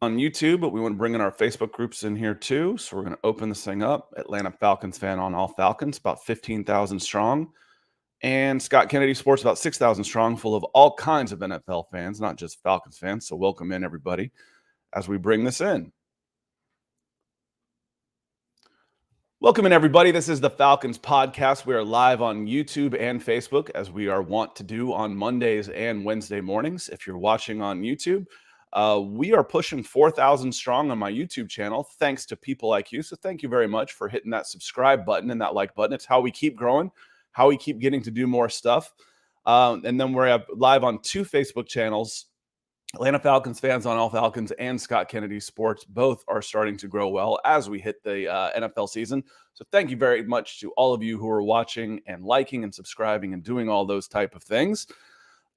on YouTube, but we want to bring in our Facebook groups in here too. So we're going to open this thing up. Atlanta Falcons fan on all Falcons, about 15,000 strong. And Scott Kennedy Sports, about 6,000 strong, full of all kinds of NFL fans, not just Falcons fans. So welcome in, everybody, as we bring this in. Welcome in, everybody. This is the Falcons Podcast. We are live on YouTube and Facebook, as we are wont to do on Mondays and Wednesday mornings. If you're watching on YouTube, we are pushing 4,000 strong on my YouTube channel, thanks to people like you. So thank you very much for hitting that subscribe button and that like button. It's how we keep growing, how we keep getting to do more stuff. And then we're live on 2 Facebook channels. Atlanta Falcons fans on all Falcons and Scott Kennedy Sports both are starting to grow well as we hit the NFL season. So thank you very much to all of you who are watching and liking and subscribing and doing all those type of things.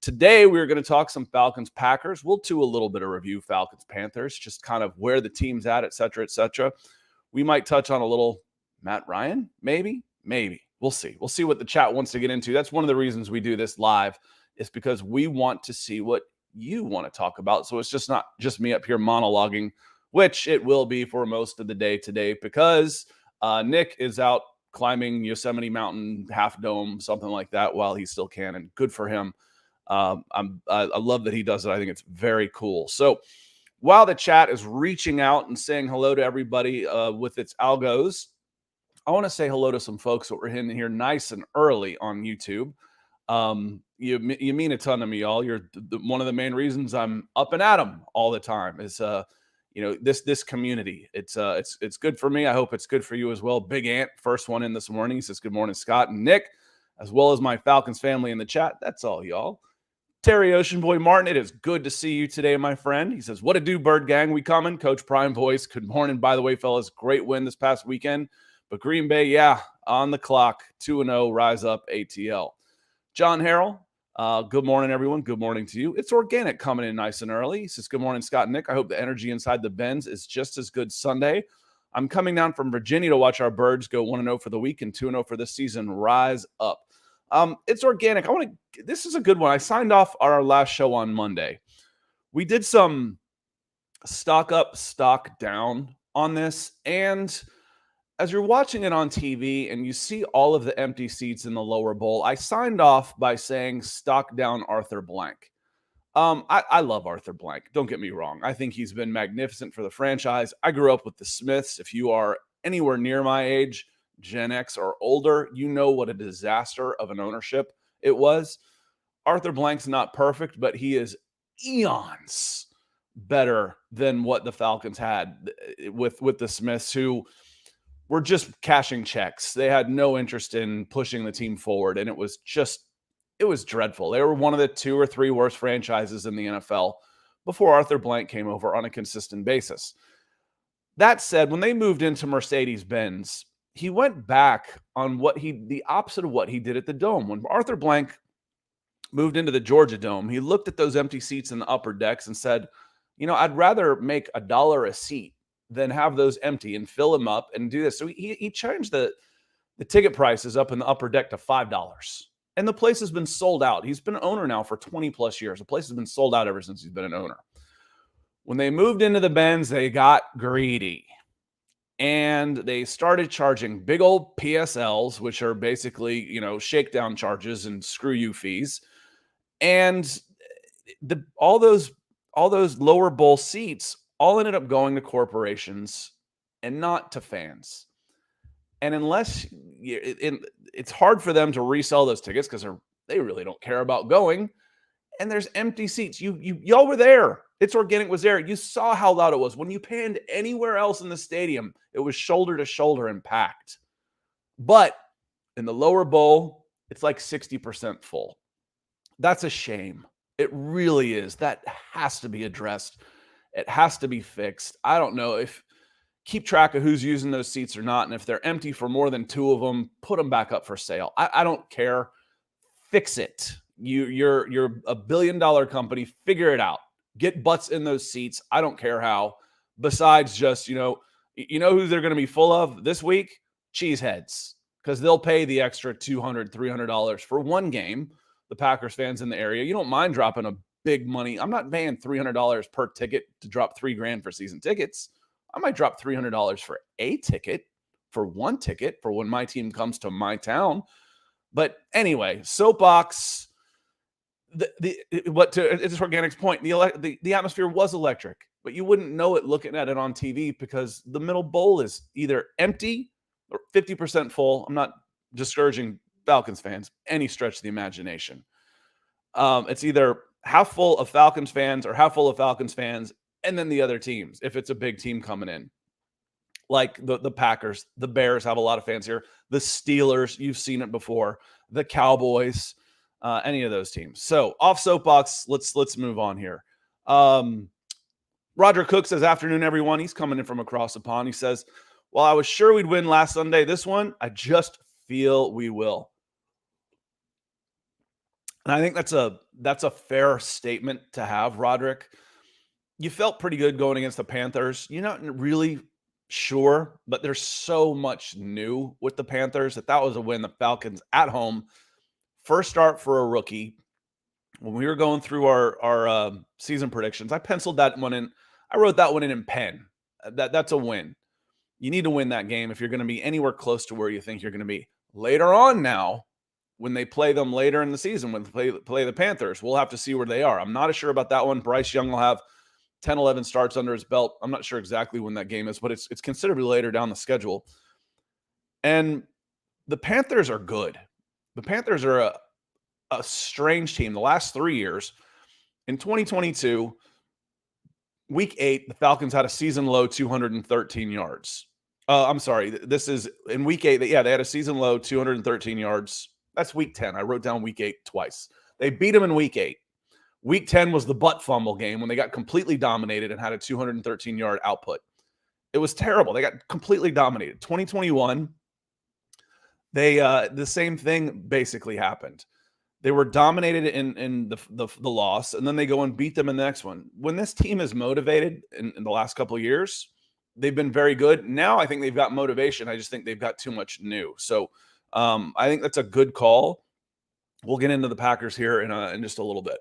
Today, we're going to talk some Falcons Packers. We'll do a little bit of review Falcons Panthers, just kind of where the team's at, et cetera, et cetera. We might touch on a little Matt Ryan, maybe. We'll see. We'll see what the chat wants to get into. That's one of the reasons we do this live, is because we want to see what you want to talk about. So it's just not just me up here monologuing, which it will be for most of the day today, because Nick is out climbing Yosemite Mountain, Half Dome, something like that, while he still can, and good for him. I love that he does it. I think it's very cool. So while the chat is reaching out and saying hello to everybody with its algos, I want to say hello to some folks that were in here nice and early on YouTube. You mean a ton to me, y'all. You're one of the main reasons I'm up and at 'em all the time is, this community. It's good for me. I hope it's good for you as well. Big Ant, first one in this morning. He says, good morning, Scott and Nick, as well as my Falcons family in the chat. That's all, y'all. Terry Ocean Boy Martin, it is good to see you today, my friend. He says, what a do, Bird Gang. We coming. Coach Prime Voice. Good morning, by the way, fellas. Great win this past weekend. But Green Bay, yeah, on the clock. 2-0, rise up, ATL. John Harrell, good morning, everyone. Good morning to you. It's Organic coming in nice and early. He says, good morning, Scott and Nick. I hope the energy inside the Benz is just as good Sunday. I'm coming down from Virginia to watch our Birds go 1-0 for the week and 2-0 for this season. Rise up. It's Organic. This is a good one. I signed off our last show on Monday. We did some stock up, stock down on this, and as you're watching it on TV and you see all of the empty seats in the lower bowl, I signed off by saying stock down Arthur Blank. I love Arthur Blank. Don't get me wrong. I think he's been magnificent for the franchise. I grew up with the Smiths. If you are anywhere near my age, Gen X or older, you know what a disaster of an ownership it was. Arthur Blank's not perfect, but he is eons better than what the Falcons had with the Smiths, who were just cashing checks. They had no interest in pushing the team forward, and it was dreadful. They were one of the 2 or 3 worst franchises in the NFL before Arthur Blank came over on a consistent basis. That said, when they moved into Mercedes-Benz, he went back on the opposite of what he did at the Dome. When Arthur Blank moved into the Georgia Dome, he looked at those empty seats in the upper decks and said, I'd rather make $1 a seat than have those empty and fill them up and do this. So he changed the ticket prices up in the upper deck to $5. And the place has been sold out. He's been an owner now for 20 plus years. The place has been sold out ever since he's been an owner. When they moved into the Benz, they got greedy. And they started charging big old PSLs, which are basically, shakedown charges and screw you fees. And all those lower bowl seats all ended up going to corporations and not to fans. And it's hard for them to resell those tickets because they really don't care about going. And there's empty seats. Y'all were there. It's Organic was there. You saw how loud it was. When you panned anywhere else in the stadium, it was shoulder to shoulder and packed. But in the lower bowl, it's like 60% full. That's a shame. It really is. That has to be addressed. It has to be fixed. I don't know if keep track of who's using those seats or not. And if they're empty for more than 2 of them, put them back up for sale. I don't care. Fix it. You're a $1 billion company. Figure it out. Get butts in those seats. I don't care how. Besides just, who they're going to be full of this week? Cheeseheads. Because they'll pay the extra $200, $300 for one game. The Packers fans in the area. You don't mind dropping big money. I'm not paying $300 per ticket to drop $3,000 for season tickets. I might drop $300 for a ticket, for one ticket, for when my team comes to my town. But anyway, soapbox. It's Organic's point. The atmosphere was electric, but you wouldn't know it looking at it on TV because the middle bowl is either empty or 50% full. I'm not discouraging Falcons fans any stretch of the imagination. It's either half full of Falcons fans or half full of Falcons fans, and then the other teams, if it's a big team coming in. Like the Packers, the Bears have a lot of fans here. The Steelers, you've seen it before. The Cowboys, any of those teams. So off soapbox, let's move on here. Roger Cook says, afternoon, everyone. He's coming in from across the pond. He says, well, I was sure we'd win last Sunday. This one, I just feel we will. And I think that's a fair statement to have, Roderick. You felt pretty good going against the Panthers. You're not really sure, but there's so much new with the Panthers that was a win. The Falcons at home, first start for a rookie. When we were going through our season predictions, I penciled that one in. I wrote that one in pen. That's a win. You need to win that game if you're going to be anywhere close to where you think you're going to be. Later on now, when they play them later in the season, when they play the Panthers, we'll have to see where they are. I'm not sure about that one. Bryce Young will have 10, 11 starts under his belt. I'm not sure exactly when that game is, but it's considerably later down the schedule. And the Panthers are good. The Panthers are a strange team. The last 3 years, in 2022, week 8, the Falcons had a season low 213 yards. I'm sorry. This is in week 8. They had a season low 213 yards. That's week 10. I wrote down week 8 twice. They beat them in week 8. Week 10 was the butt fumble game when they got completely dominated and had a 213-yard output. It was terrible. They got completely dominated. 2021, the same thing basically happened. They were dominated in the loss, and then they go and beat them in the next one. When this team is motivated in the last couple of years, they've been very good. Now I think they've got motivation. I just think they've got too much new. So I think that's a good call. We'll get into the Packers here in just a little bit.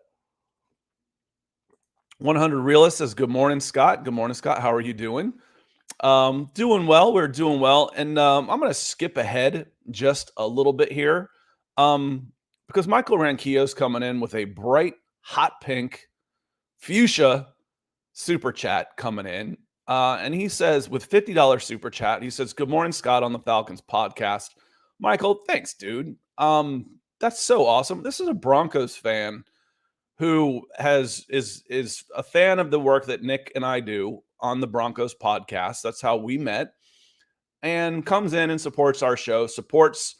100 Realist says, good morning, Scott. Good morning, Scott. How are you doing? Doing well. We're doing well. And I'm going to skip ahead just a little bit here because Michael Ranquillo's coming in with a bright, hot pink, fuchsia super chat coming in. And he says, with $50 super chat, he says, good morning, Scott, on the Falcons podcast. Michael, thanks, dude. That's so awesome. This is a Broncos fan who is a fan of the work that Nick and I do on the Broncos podcast. That's how we met, and comes in and supports our show, supports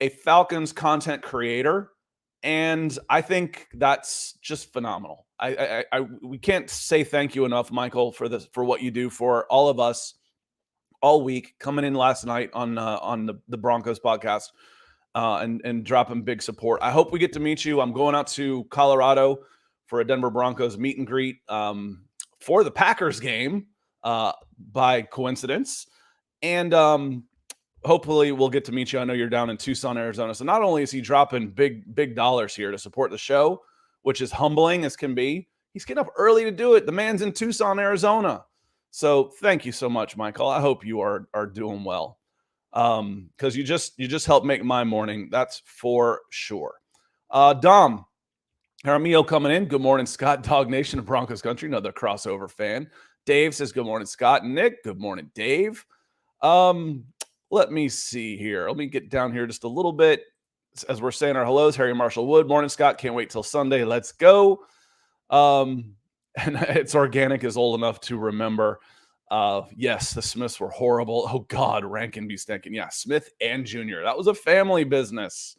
a Falcons content creator. And I think that's just phenomenal. We can't say thank you enough, Michael, for what you do for all of us all week, coming in last night on the Broncos podcast. And dropping big support. I hope we get to meet you. I'm going out to Colorado for a Denver Broncos meet and greet for the Packers game by coincidence. And hopefully we'll get to meet you. I know you're down in Tucson, Arizona. So not only is he dropping big dollars here to support the show, which is humbling as can be, he's getting up early to do it. The man's in Tucson, Arizona. So thank you so much, Michael. I hope you are doing well. Because you just helped make my morning. That's for sure. Dom Jaramillo coming in. Good morning, Scott. Dog Nation of Broncos Country, another crossover fan. Dave says, good morning, Scott. Nick, good morning, Dave. Let me see here. Let me get down here just a little bit as we're saying our hellos. Harry Marshall Wood, morning, Scott. Can't wait till Sunday. Let's go. And it's Organic is old enough to remember. Yes, the Smiths were horrible. Oh God, Rankin be stinking. Yeah, Smith and Jr. That was a family business.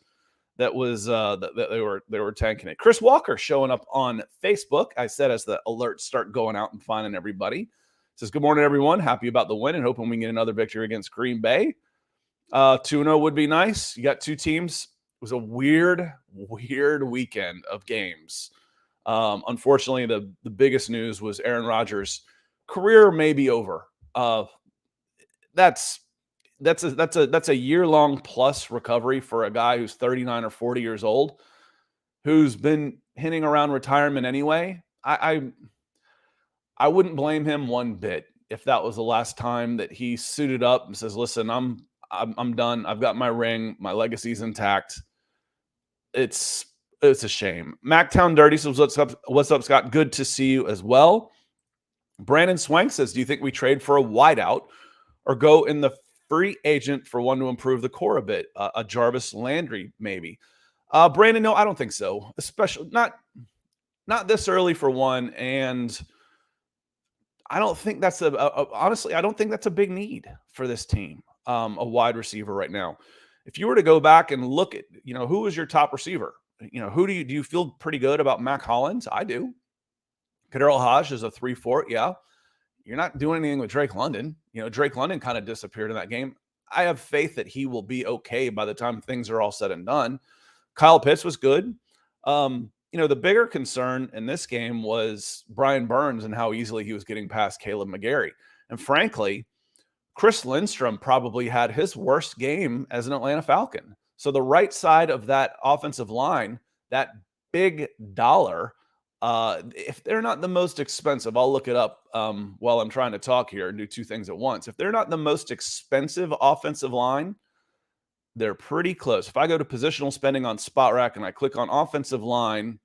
That was that they were tanking it. Chris Walker showing up on Facebook. I said as the alerts start going out and finding everybody. Says, good morning, everyone. Happy about the win and hoping we can get another victory against Green Bay. 2-0 would be nice. You got two teams. It was a weird weekend of games. Unfortunately, the biggest news was Aaron Rodgers' career may be over. That's a year-long plus recovery for a guy who's 39 or 40 years old, who's been hinting around retirement anyway. I wouldn't blame him one bit if that was the last time that he suited up and says, "Listen, I'm done. I've got my ring. My legacy's intact." It's a shame. Mactown Dirty says, What's up, Scott? Good to see you as well." Brandon Swank says, "Do you think we trade for a wideout or go in the free agent for one to improve the core a bit? A Jarvis Landry, maybe." Brandon, no, I don't think so. Especially not this early for one, and I don't think that's honestly, I don't think that's a big need for this team. A wide receiver right now. If you were to go back and look at, who is your top receiver? Who do you feel pretty good about? Mac Hollins? I do. Kadero Hodge is a 3-4. Yeah. You're not doing anything with Drake London. Drake London kind of disappeared in that game. I have faith that he will be okay by the time things are all said and done. Kyle Pitts was good. The bigger concern in this game was Brian Burns and how easily he was getting past Caleb McGarry. And frankly, Chris Lindstrom probably had his worst game as an Atlanta Falcon. So the right side of that offensive line, that big dollar, if they're not the most expensive, I'll look it up while I'm trying to talk here and do two things at once. If they're not the most expensive offensive line, they're pretty close. If I go to positional spending on Spot Rack and I click on offensive line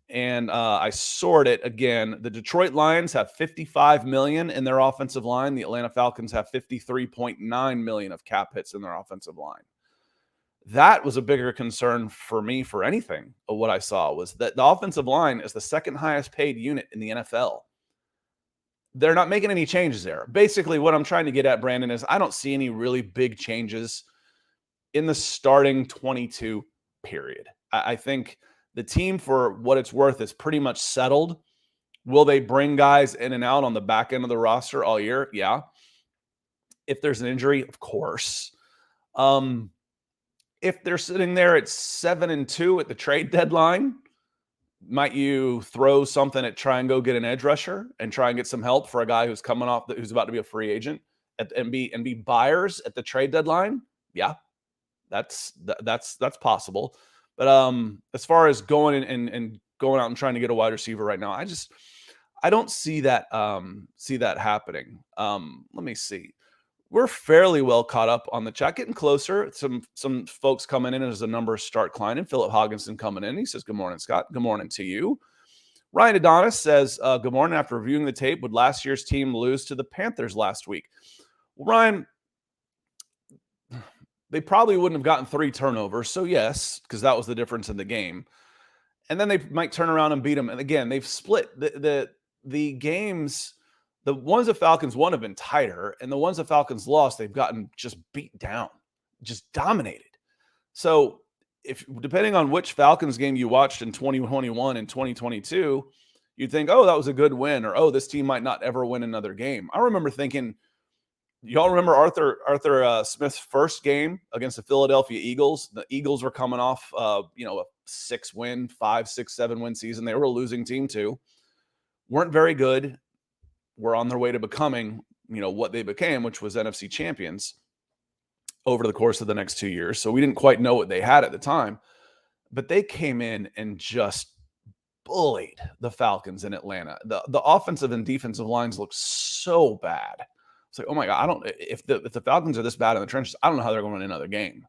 and I sort it again, the Detroit Lions have $55 million in their offensive line. The Atlanta Falcons have $53.9 million of cap hits in their offensive line. That was a bigger concern for me for anything of what I saw, was that the offensive line is the second highest paid unit in the NFL. They're not making any changes there. Basically, what I'm trying to get at, Brandon, is I don't see any really big changes in the starting 22 period. I think the team, for what it's worth, is pretty much settled. Will they bring guys in and out on the back end of the roster all year? Yeah. If there's an injury, of course. If they're sitting there at 7-2 at the trade deadline, might you throw something at try and go get an edge rusher and try and get some help for a guy who's coming off, who's about to be a free agent and be buyers at the trade deadline? Yeah, that's possible. But as far as going and going out and trying to get a wide receiver right now, I don't see that happening. Let me see. We're fairly well caught up on the chat, getting closer. Some folks coming in as the numbers start climbing. Philip Hogginson coming in. He says, "Good morning, Scott." Good morning to you. Ryan Adonis says, "Good morning. After reviewing the tape, would last year's team lose to the Panthers last week?" Well, Ryan, they probably wouldn't have gotten 3 turnovers. So yes, because that was the difference in the game. And then they might turn around and beat them. And again, they've split the games. The ones the Falcons won have been tighter, and the ones the Falcons lost, they've gotten just beat down, just dominated. So if depending on which Falcons game you watched in 2021 and 2022, you'd think, oh, that was a good win, or oh, this team might not ever win another game. I remember thinking, y'all remember Arthur Smith's first game against the Philadelphia Eagles? The Eagles were coming off, a 6-win, 5, 6, 7-win season. They were a losing team too. Weren't very good. Were on their way to becoming, what they became, which was NFC champions over the course of the next 2 years. So we didn't quite know what they had at the time, but they came in and just bullied the Falcons in Atlanta. The offensive and defensive lines looked so bad. It's like, oh my God, if the Falcons are this bad in the trenches, I don't know how they're going to win another game.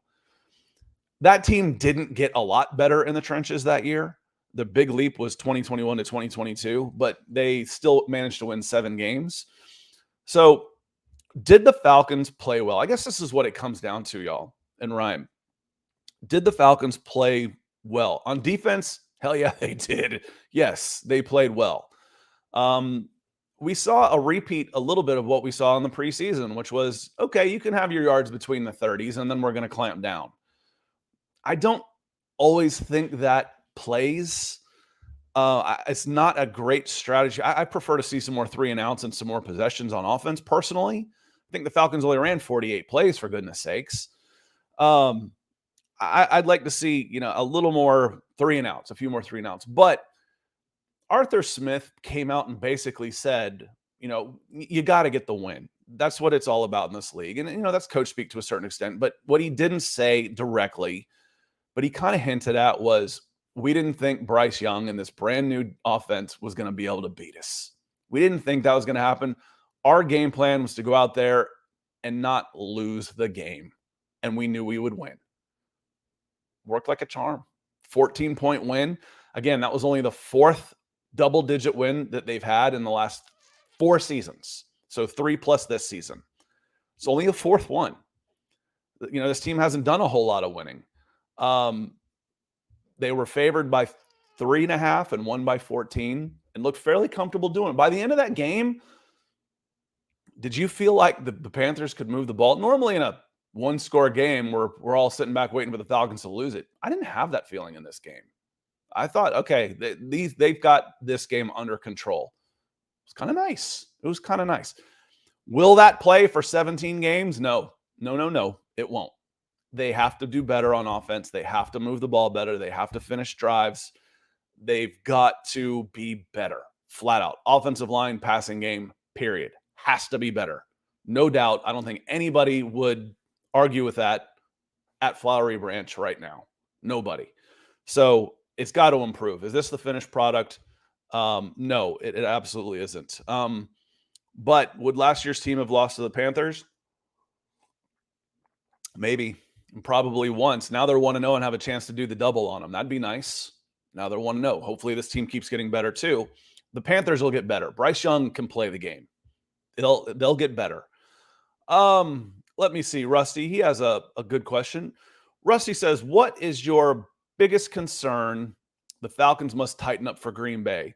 That team didn't get a lot better in the trenches that year. The big leap was 2021 to 2022, but they still managed to win 7 games. So did the Falcons play well? I guess this is what it comes down to, y'all. And Ryan, did the Falcons play well? On defense, hell yeah, they did. Yes, they played well. We saw a repeat a little bit of what we saw in the preseason, which was, okay, you can have your yards between the 30s, and then we're going to clamp down. I don't always think that plays. It's not a great strategy. I prefer to see some more 3 and outs and some more possessions on offense. Personally, I think the Falcons only ran 48 plays, for goodness sakes. I'd like to see, a little more 3 and outs, a few more 3 and outs. But Arthur Smith came out and basically said, you got to get the win. That's what it's all about in this league. And, that's coach speak to a certain extent. But what he didn't say directly, but he kind of hinted at, was we didn't think Bryce Young and this brand new offense was going to be able to beat us. We didn't think that was going to happen. Our game plan was to go out there and not lose the game. And we knew we would win. Worked like a charm. 14-point win. Again, that was only the fourth double-digit win that they've had in the last 4 seasons. So 3 plus this season. It's only the fourth one. This team hasn't done a whole lot of winning. They were favored by 3.5 and won by 14 and looked fairly comfortable doing it. By the end of that game, did you feel like the Panthers could move the ball? Normally in a one-score game, we're all sitting back waiting for the Falcons to lose it. I didn't have that feeling in this game. I thought, okay, they've got this game under control. It was kind of nice. It was kind of nice. Will that play for 17 games? No. It won't. They have to do better on offense. They have to move the ball better. They have to finish drives. They've got to be better, flat out. Offensive line, passing game, period. Has to be better. No doubt. I don't think anybody would argue with that at Flowery Branch right now. Nobody. So it's got to improve. Is this the finished product? No, it absolutely isn't. But would last year's team have lost to the Panthers? Maybe. Probably once. Now they're 1-0 and have a chance to do the double on them. That'd be nice. Now they're 1-0. Hopefully this team keeps getting better too. The Panthers will get better. Bryce Young can play the game. They'll get better. Let me see. Rusty, he has a good question. Rusty says, what is your biggest concern the Falcons must tighten up for Green Bay?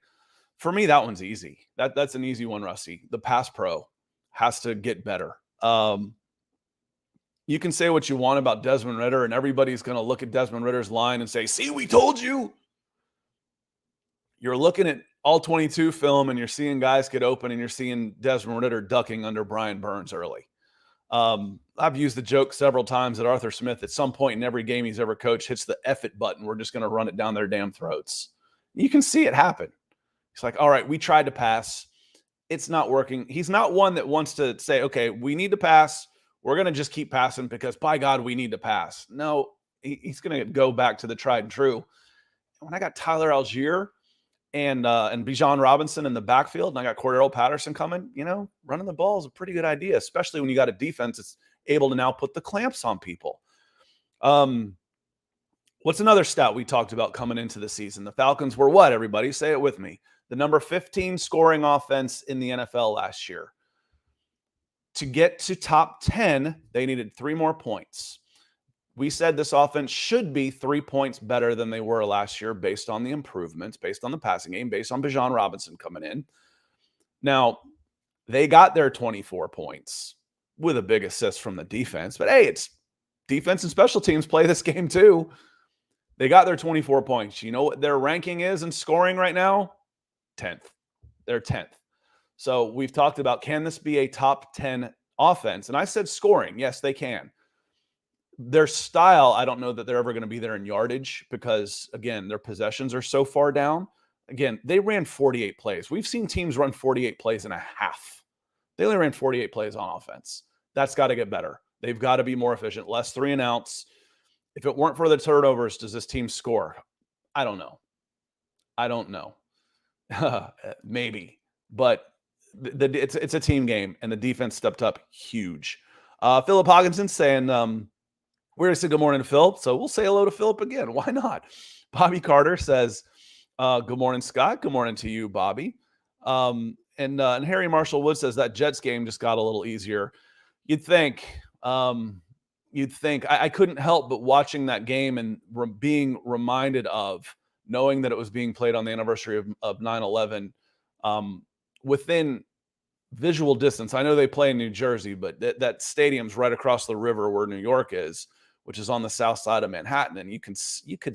For me, that one's easy. That's an easy one, Rusty. The pass pro has to get better. You can say what you want about Desmond Ridder, and everybody's going to look at Desmond Ridder's line and say, see, we told you. You're looking at all 22 film, and you're seeing guys get open, and you're seeing Desmond Ridder ducking under Brian Burns early. I've used the joke several times that Arthur Smith, at some point in every game he's ever coached, hits the F it button. We're just going to run it down their damn throats. You can see it happen. It's like, all right, we tried to pass. It's not working. He's not one that wants to say, okay, we need to pass. We're going to just keep passing because, by God, we need to pass. No, he's going to go back to the tried and true. When I got Tyler Algier and Bijan Robinson in the backfield, and I got Cordero Patterson coming, running the ball is a pretty good idea, especially when you got a defense that's able to now put the clamps on people. What's another stat we talked about coming into the season? The Falcons were what, everybody? Say it with me. The number 15 scoring offense in the NFL last year. To get to top 10, they needed 3 more points. We said this offense should be 3 points better than they were last year based on the improvements, based on the passing game, based on Bijan Robinson coming in. Now, they got their 24 points with a big assist from the defense. But, hey, it's defense and special teams play this game too. They got their 24 points. You know what their ranking is in scoring right now? 10th. They're 10th. So we've talked about, can this be a top 10 offense? And I said scoring. Yes, they can. Their style, I don't know that they're ever going to be there in yardage because, again, their possessions are so far down. Again, they ran 48 plays. We've seen teams run 48 plays and a half. They only ran 48 plays on offense. That's got to get better. They've got to be more efficient. Less 3 and outs. If it weren't for the turnovers, does this team score? I don't know. Maybe. But it's a team game, and the defense stepped up huge. Philip Hogginson saying, we're going to say good morning to Philip, so we'll say hello to Philip again. Why not? Bobby Carter says, good morning, Scott. Good morning to you, Bobby. And Harry Marshall Wood says that Jets game just got a little easier. You'd think. I couldn't help but watching that game and being reminded of knowing that it was being played on the anniversary of 9/11 within visual distance. I know they play in New Jersey, but that stadium's right across the river where New York is, which is on the south side of Manhattan, and you could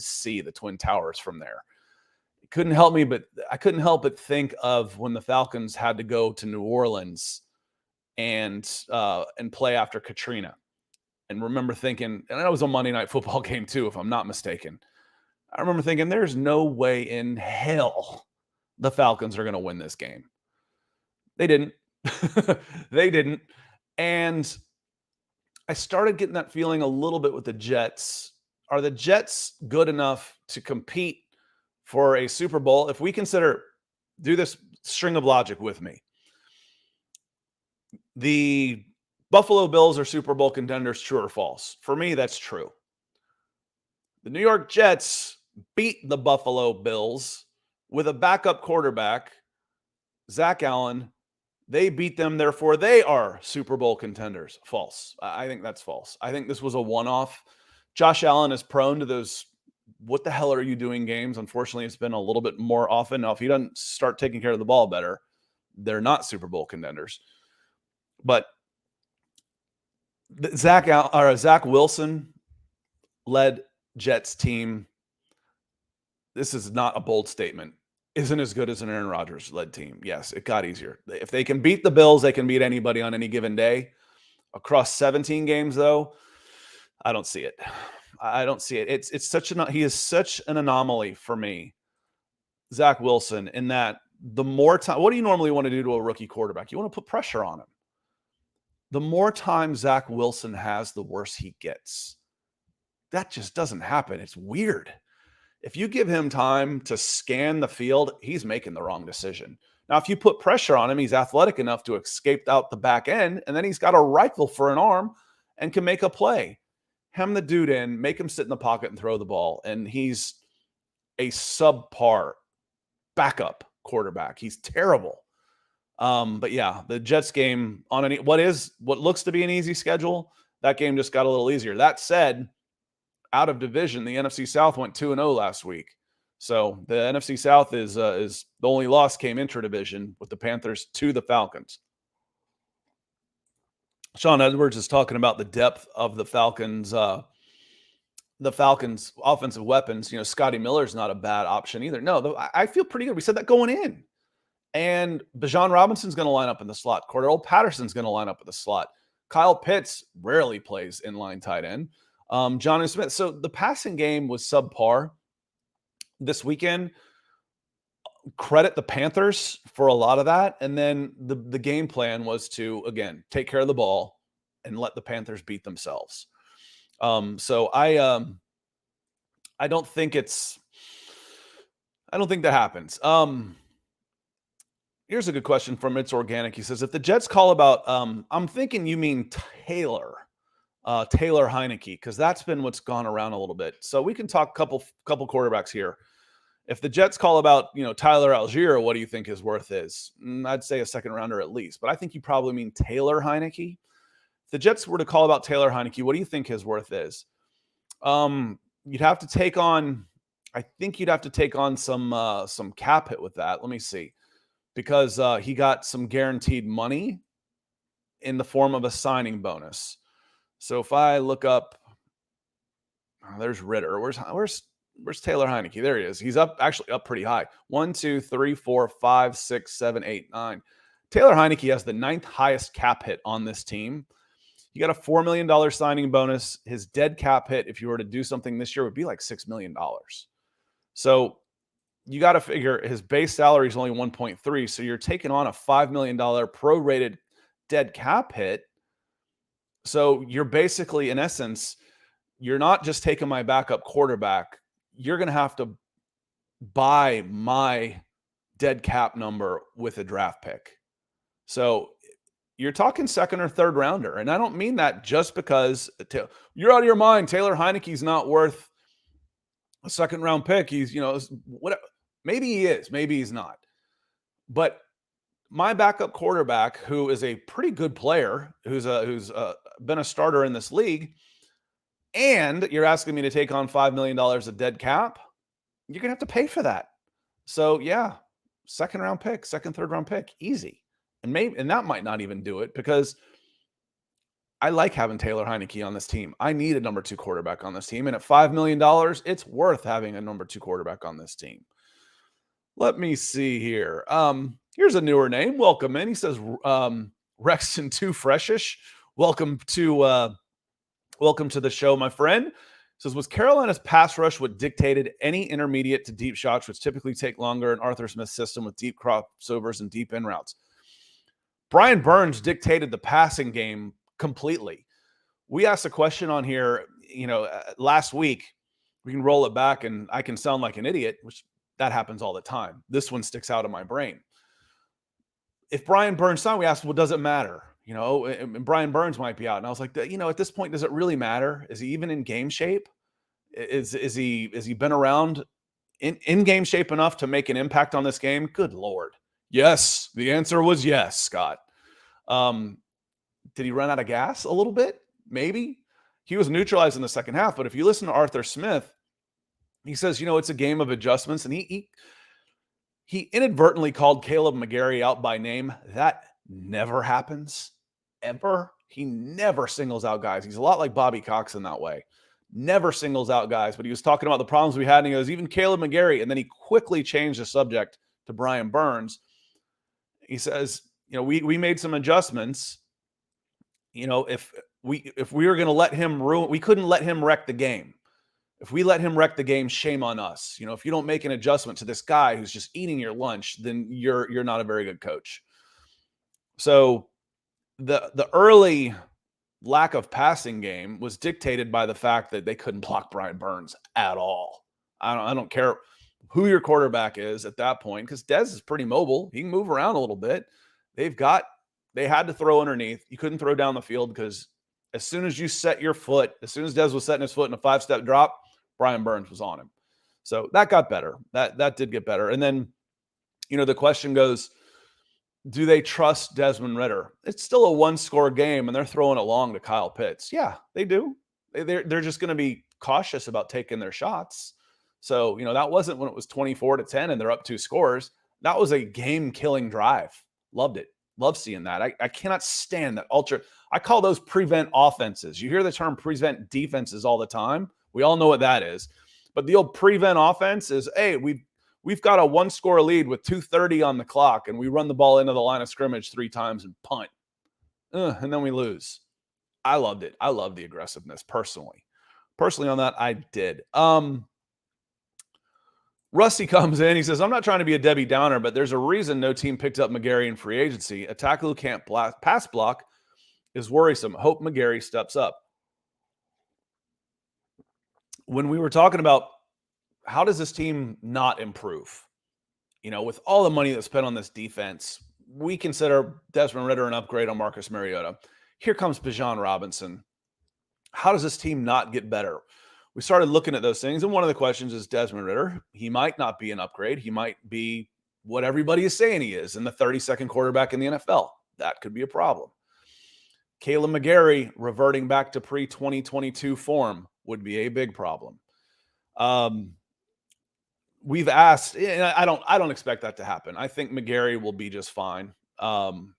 see the Twin Towers from there. I couldn't help but think of when the Falcons had to go to New Orleans and play after Katrina. And remember thinking, and that was a Monday Night Football game too, if I'm not mistaken. I remember thinking, there's no way in hell the Falcons are going to win this game. They didn't. They didn't. And I started getting that feeling a little bit with the Jets. Are the Jets good enough to compete for a Super Bowl, if we consider, do this string of logic with me. The Buffalo Bills are Super Bowl contenders, true or false? For me, that's true. The New York Jets beat the Buffalo Bills with a backup quarterback, Zach Allen. They beat them, therefore they are Super Bowl contenders. False. I think that's false. I think this was a one-off. Josh Allen is prone to those what the hell are you doing games. Unfortunately, it's been a little bit more often. Now, if he doesn't start taking care of the ball better, they're not Super Bowl contenders. But Zach Wilson led Jets team, this is not a bold statement, isn't as good as an Aaron Rodgers led team. Yes, it got easier. If they can beat the Bills, they can beat anybody on any given day. Across 17 games, though, I don't see it. I don't see it. He is such an anomaly for me, Zach Wilson, in that the more time, what do you normally want to do to a rookie quarterback? You want to put pressure on him. The more time Zach Wilson has, the worse he gets. That just doesn't happen. It's weird. If you give him time to scan the field, he's making the wrong decision. Now, if you put pressure on him, he's athletic enough to escape out the back end, and then he's got a rifle for an arm and can make a play. Hem the dude in, make him sit in the pocket and throw the ball, and he's a subpar backup quarterback. He's terrible. But yeah, the Jets game on what looks to be an easy schedule, that game just got a little easier. That said, out of division, the NFC South went 2-0 last week. So the NFC South is the only loss came intra-division with the Panthers to the Falcons. Sean Edwards is talking about the depth of the Falcons offensive weapons. Scotty Miller's not a bad option either. No, I feel pretty good. We said that going in. And Bijan Robinson's going to line up in the slot. Cordell Patterson's going to line up in the slot. Kyle Pitts rarely plays inline tight end. Jonnu Smith. So the passing game was subpar this weekend. Credit the Panthers for a lot of that. And then the game plan was to, again, take care of the ball and let the Panthers beat themselves. So I don't think that happens. Here's a good question from It's Organic. He says, if the Jets call about, I'm thinking you mean Taylor Heineke, because that's been what's gone around a little bit. So we can talk couple quarterbacks here. If the Jets call about, Tyler Algier, what do you think his worth is? I'd say a second rounder at least, but I think you probably mean Taylor Heineke. If the Jets were to call about Taylor Heineke, what do you think his worth is? You'd have to take on some cap hit with that. Let me see, because he got some guaranteed money in the form of a signing bonus. So if I look up, there's Ritter. Where's Taylor Heineke? There he is. He's up pretty high. 1, 2, 3, 4, 5, 6, 7, 8, 9. Taylor Heineke has the 9th highest cap hit on this team. He got a $4 million signing bonus. His dead cap hit, if you were to do something this year, would be like $6 million. So you got to figure his base salary is only 1.3. So you're taking on a $5 million prorated dead cap hit. So you're basically, in essence, you're not just taking my backup quarterback. You're going to have to buy my dead cap number with a draft pick. So you're talking second or third rounder. And I don't mean that just because you're out of your mind. Taylor Heineke's not worth a second round pick. He's, whatever. Maybe he is, maybe he's not. But my backup quarterback, who is a pretty good player, who's been a starter in this league, and you're asking me to take on $5 million of dead cap, you're going to have to pay for that. So, yeah, second, third round pick, easy. And that might not even do it, because I like having Taylor Heineke on this team. I need a number 2 quarterback on this team. And at $5 million, it's worth having a number 2 quarterback on this team. Let me see here. Here's a newer name. Welcome in. He says, Rexton Too Freshish. Welcome to the show, my friend. He says, was Carolina's pass rush what dictated any intermediate to deep shots, which typically take longer in Arthur Smith's system with deep crossovers and deep in routes? Brian Burns dictated the passing game completely. We asked a question on here, last week. We can roll it back and I can sound like an idiot, which That happens all the time. This one sticks out in my brain. If Brian Burns signed, we asked, well, does it matter? And Brian Burns might be out. And I was like, at this point, does it really matter? Is he even in game shape? Is he been around in game shape enough to make an impact on this game? Good Lord. Yes. The answer was yes, Scott. Did he run out of gas a little bit? Maybe. He was neutralized in the second half. But if you listen to Arthur Smith, he says, it's a game of adjustments. And he inadvertently called Caleb McGarry out by name. That never happens, ever. He never singles out guys. He's a lot like Bobby Cox in that way. Never singles out guys. But he was talking about the problems we had, and he goes, even Caleb McGarry. And then he quickly changed the subject to Brian Burns. He says, we made some adjustments. If we were going to let him we couldn't let him wreck the game. If we let him wreck the game, shame on us. If you don't make an adjustment to this guy who's just eating your lunch, then you're not a very good coach. So the early lack of passing game was dictated by the fact that they couldn't block Brian Burns at all. I don't care who your quarterback is at that point, because Dez is pretty mobile. He can move around a little bit. They had to throw underneath. You couldn't throw down the field because as soon as you set your foot, as soon as Dez was setting his foot in a 5-step drop, Brian Burns was on him. So that got better. That did get better. And then, the question goes, do they trust Desmond Ridder? It's still a 1-score game, and they're throwing it long to Kyle Pitts. Yeah, they do. They're just going to be cautious about taking their shots. So, that wasn't when it was 24-10 and they're up 2 scores. That was a game-killing drive. Loved it. Love seeing that. I cannot stand that ultra. I call those prevent offenses. You hear the term prevent defenses all the time. We all know what that is. But the old prevent offense is, hey, we've got a 1-score lead with 2:30 on the clock, and we run the ball into the line of scrimmage 3 times and punt. And then we lose. I loved it. I love the aggressiveness personally. Personally on that, I did. Rusty comes in. He says, I'm not trying to be a Debbie Downer, but there's a reason no team picked up McGarry in free agency. A tackle who can't pass block is worrisome. Hope McGarry steps up. When we were talking about how does this team not improve, with all the money that's spent on this defense, we consider Desmond Ridder an upgrade on Marcus Mariota. Here comes Bijan Robinson. How does this team not get better? We started looking at those things, and one of the questions is Desmond Ridder. He might not be an upgrade. He might be what everybody is saying he is, in the 32nd quarterback in the NFL. That could be a problem. Caleb McGarry reverting back to pre-2022 form would be a big problem. We've asked, and I don't expect that to happen. I think McGarry will be just fine. I'm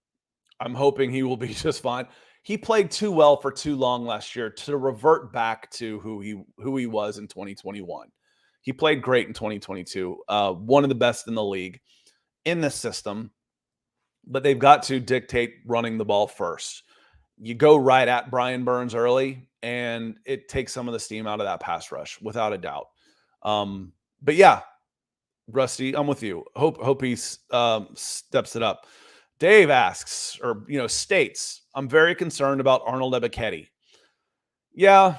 hoping he will be just fine. He played too well for too long last year to revert back to who he was in 2021. He played great in 2022. One of the best in the league in this system, but they've got to dictate running the ball first. You go right at Brian Burns early, and it takes some of the steam out of that pass rush, without a doubt. But yeah, Rusty, I'm with you. Hope he steps it up. Dave asks, or states, I'm very concerned about Arnold Ebiketie. Yeah,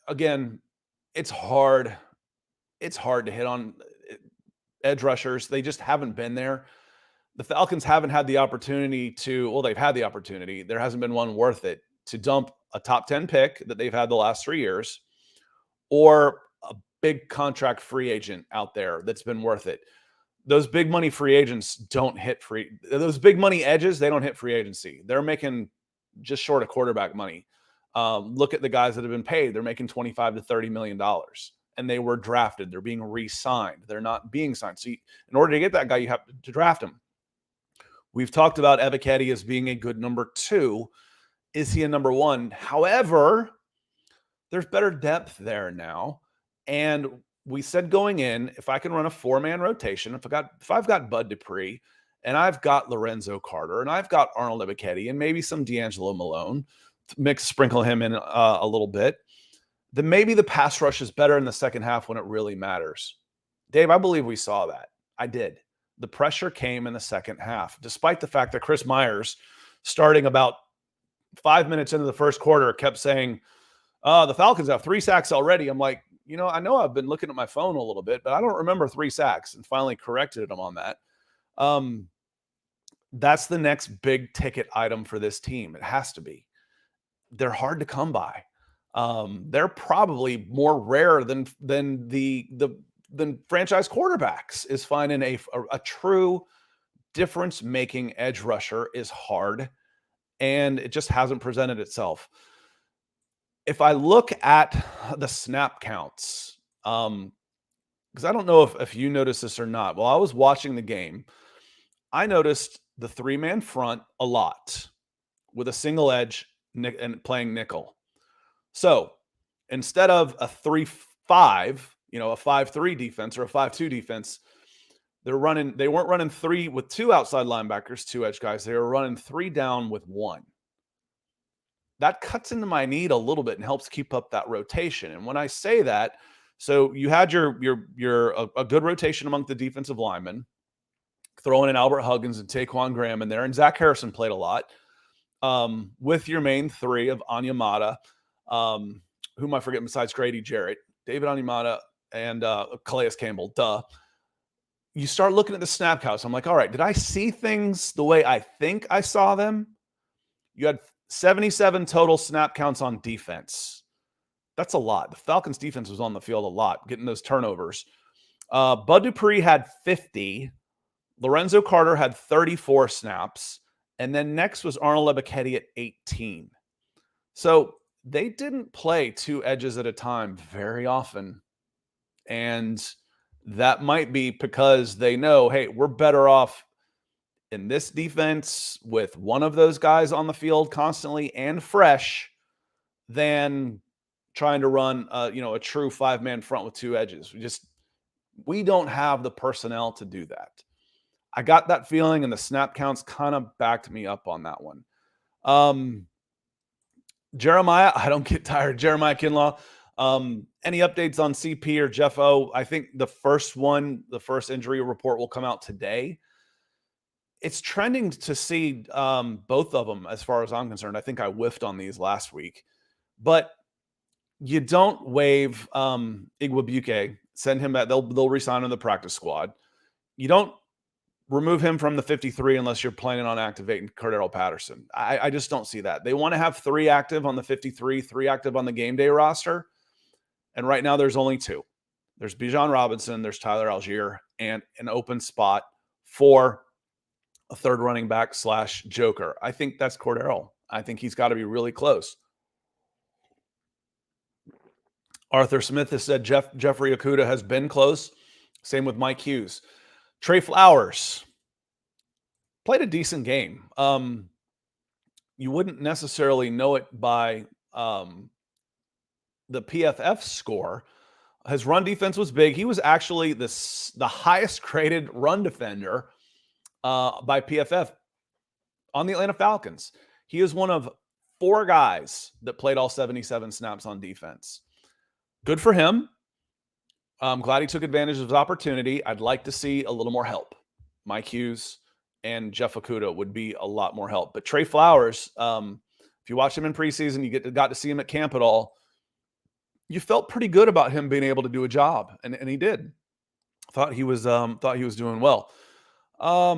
again, it's hard. It's hard to hit on edge rushers. They just haven't been there. The Falcons haven't had the opportunity they've had the opportunity. There hasn't been one worth it to dump a top 10 pick that they've had the last 3 years, or a big contract free agent out there that's been worth it. Those big money free agents don't hit those big money edges. They don't hit free agency. They're making just short of quarterback money. Look at the guys that have been paid. They're making $25 to $30 million, and they were drafted. They're being re-signed. They're not being signed. So in order to get that guy, you have to draft him. We've talked about Ebiketie as being a good number 2. Is he a number 1? However, there's better depth there now. And we said going in, if I can run a 4-man rotation, if I've got Bud Dupree, and I've got Lorenzo Carter, and I've got Arnold Ebiketie, and maybe some D'Angelo Malone, sprinkle him in a little bit, then maybe the pass rush is better in the second half when it really matters. Dave, I believe we saw that. I did. The pressure came in the second half, despite the fact that Chris Myers, starting about 5 minutes into the first quarter, kept saying, the Falcons have 3 sacks already. I'm like, I know I've been looking at my phone a little bit, but I don't remember 3 sacks, and finally corrected him on that. That's the next big ticket item for this team. It has to be. They're hard to come by. They're probably more rare than franchise quarterbacks. Is finding a true difference-making edge rusher is hard, and it just hasn't presented itself. If I look at the snap counts, because I don't know if you noticed this or not. While I was watching the game, I noticed the 3-man front a lot with a single edge and playing nickel. So instead of a 3-5, a 5-3 defense or a 5-2 defense, they weren't running 3 with 2 outside linebackers, 2 edge guys. They were running 3 down with 1. That cuts into my need a little bit and helps keep up that rotation. And when I say that, so you had a good rotation among the defensive linemen, throwing in Albert Huggins and Taquan Graham in there, and Zach Harrison played a lot, with your main 3 of Onyemata, whom I forget besides Grady Jarrett, David Onyemata, and Calais Campbell. You start looking at the snap counts. I'm like, all right, did I see things the way I think I saw them? You had 77 total snap counts on defense. That's a lot. The Falcons defense was on the field a lot, getting those turnovers. Bud Dupree had 50. Lorenzo Carter had 34 snaps. And then next was Arnold Ebiketie at 18. So they didn't play 2 edges at a time very often. And that might be because they know, hey, we're better off in this defense with one of those guys on the field constantly and fresh than trying to run a true 5-man front with 2 edges. We don't have the personnel to do that. I got that feeling, and the snap counts kind of backed me up on that one. Jeremiah, I don't get tired. Jeremiah Kinlaw. Any updates on CP or Jeff O? I think the first injury report will come out today. It's trending to see both of them as far as I'm concerned. I think I whiffed on these last week. But you don't waive Igwebuike, send him back. They'll re-sign him to the practice squad. You don't remove him from the 53 unless you're planning on activating Cordero Patterson. I just don't see that. They want to have 3 active on the 53, 3 active on the game day roster. And right now there's only 2. There's Bijan Robinson, there's Tyler Algier, and an open spot for a third running back / joker. I think that's Cordero. I think he's got to be really close. Arthur Smith has said Jeffrey Okudah has been close. Same with Mike Hughes. Trey Flowers played a decent game. You wouldn't necessarily know it by the PFF score. His run defense was big. He was actually the highest graded run defender by PFF on the Atlanta Falcons. He is one of 4 guys that played all 77 snaps on defense. Good for him. I'm glad he took advantage of his opportunity. I'd like to see a little more help. Mike Hughes and Jeff Okudah would be a lot more help. But Trey Flowers, if you watch him in preseason, you got to see him at camp at all. You felt pretty good about him being able to do a job, and he did. Thought he was doing well. Let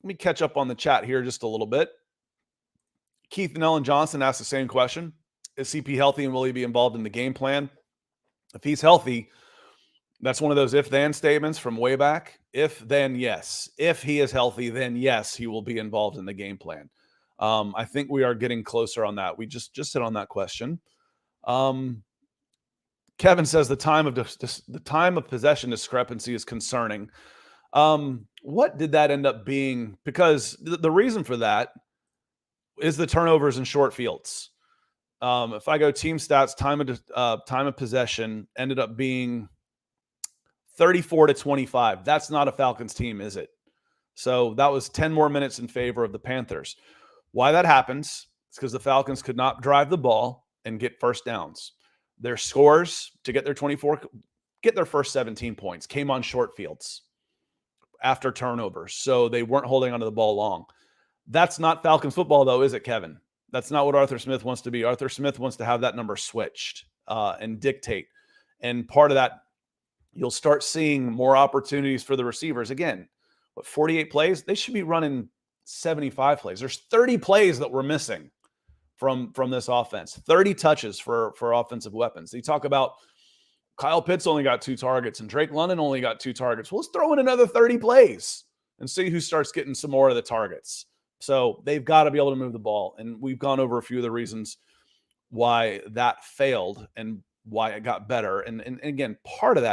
me catch up on the chat here just a little bit. Keith and Ellen Johnson asked the same question. Is CP healthy, and will he be involved in the game plan? If he's healthy, that's one of those if-then statements from way back. If, then yes. If he is healthy, then yes, he will be involved in the game plan. I think we are getting closer on that. We just hit on that question. Kevin says the time of possession discrepancy is concerning. What did that end up being? Because the reason for that is the turnovers in short fields. If I go team stats, time of possession ended up being 34-25. That's not a Falcons team, is it? So that was 10 more minutes in favor of the Panthers. Why that happens is because the Falcons could not drive the ball and get first downs. Their scores to get their first 17 points came on short fields after turnovers. So they weren't holding onto the ball long. That's not Falcons football, though, is it, Kevin? That's not what Arthur Smith wants to be. Arthur Smith wants to have that number switched and dictate. And part of that, you'll start seeing more opportunities for the receivers. Again, 48 plays? They should be running 75 plays. There's 30 plays that we're missing from this offense. 30 touches for offensive weapons. You talk about Kyle Pitts only got 2 targets and Drake London only got 2 targets. Well, let's throw in another 30 plays and see who starts getting some more of the targets. So they've got to be able to move the ball. And we've gone over a few of the reasons why that failed and why it got better. And again, part of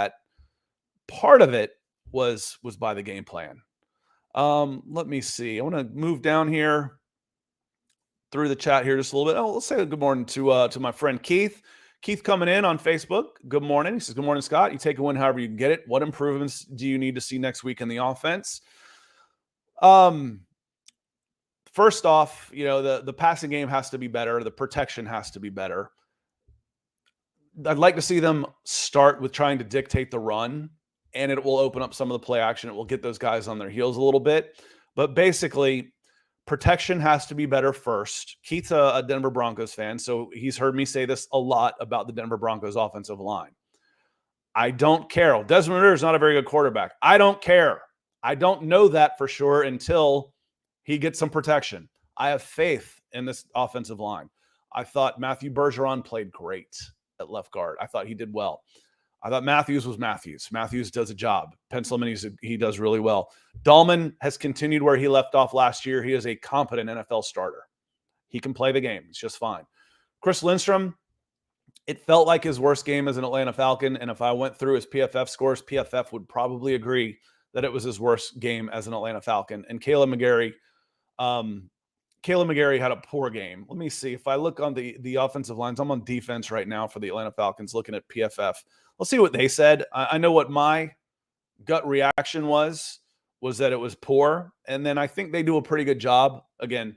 it was by the game plan. Let me see. I want to move down here through the chat here just a little bit. Oh, let's say good morning to my friend Keith. Keith coming in on Facebook. Good morning. He says, good morning, Scott. You take a win however you can get it. What improvements do you need to see next week in the offense? First off, the passing game has to be better. The protection has to be better. I'd like to see them start with trying to dictate the run, and it will open up some of the play action. It will get those guys on their heels a little bit. But basically, protection has to be better first. Keith's a Denver Broncos fan, so he's heard me say this a lot about the Denver Broncos offensive line. I don't care. Desmond Ridder is not a very good quarterback. I don't care. I don't know that for sure until he gets some protection. I have faith in this offensive line. I thought Matthew Bergeron played great at left guard. I thought he did well. I thought Matthews was Matthews. Matthews does a job. Pencil him in, he does really well. Dahlman has continued where he left off last year. He is a competent NFL starter. He can play the game. It's just fine. Chris Lindstrom, it felt like his worst game as an Atlanta Falcon, and if I went through his PFF scores, PFF would probably agree that it was his worst game as an Atlanta Falcon. And Caleb McGarry had a poor game. Let me see. If I look on the offensive lines, I'm on defense right now for the Atlanta Falcons looking at PFF. Let's see what they said. I know what my gut reaction was that it was poor. And then I think they do a pretty good job. Again,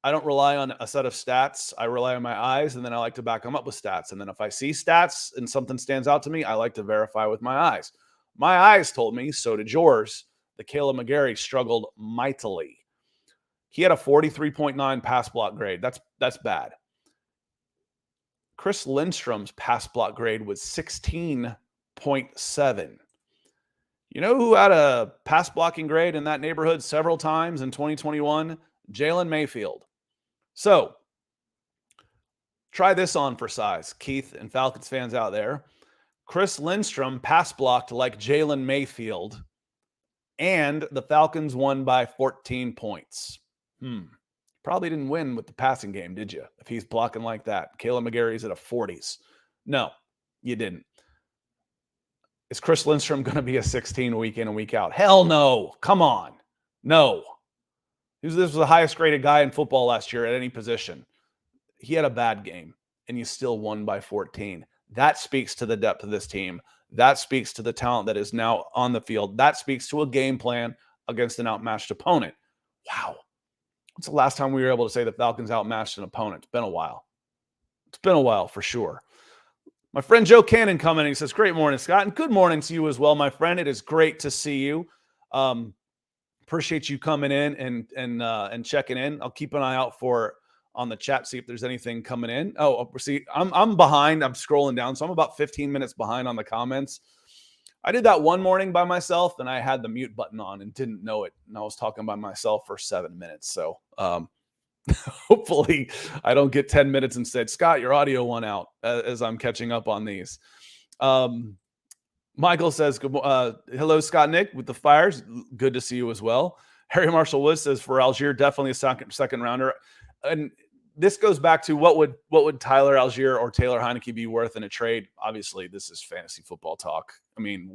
I don't rely on a set of stats. I rely on my eyes, and then I like to back them up with stats. And then if I see stats and something stands out to me, I like to verify with my eyes. My eyes told me, so did yours, that Caleb McGarry struggled mightily. He had a 43.9 pass block grade. That's bad. Chris Lindstrom's pass block grade was 16.7. You know who had a pass blocking grade in that neighborhood several times in 2021? Jalen Mayfield. So try this on for size, Keith and Falcons fans out there. Chris Lindstrom pass blocked like Jalen Mayfield, and the Falcons won by 14 points. Probably didn't win with the passing game, did you? If he's blocking like that. Caleb McGarry's at a 40s. No, you didn't. Is Chris Lindstrom going to be a 16 week in and week out? Hell no. Come on. No. This was the highest graded guy in football last year at any position. He had a bad game, and you still won by 14. That speaks to the depth of this team. That speaks to the talent that is now on the field. That speaks to a game plan against an outmatched opponent. Wow. When's the last time we were able to say the Falcons outmatched an opponent? It's been a while. It's been a while for sure. My friend Joe Cannon coming in. He says, great morning, Scott. And good morning to you as well, my friend. It is great to see you. Appreciate you coming in and checking in. I'll keep an eye out for on the chat, see if there's anything coming in. Oh, see, I'm behind. I'm scrolling down. So I'm about 15 minutes behind on the comments. I did that one morning by myself, and I had the mute button on and didn't know it. And I was talking by myself for 7 minutes. So hopefully I don't get 10 minutes and said, Scott, your audio went out as I'm catching up on these. Michael says, hello, Scott Nick with the Fires. Good to see you as well. Harry Marshall Woods says, for Algier, definitely a second rounder. And this goes back to what would Tyler Algier or Taylor Heineke be worth in a trade? Obviously, this is fantasy football talk. I mean,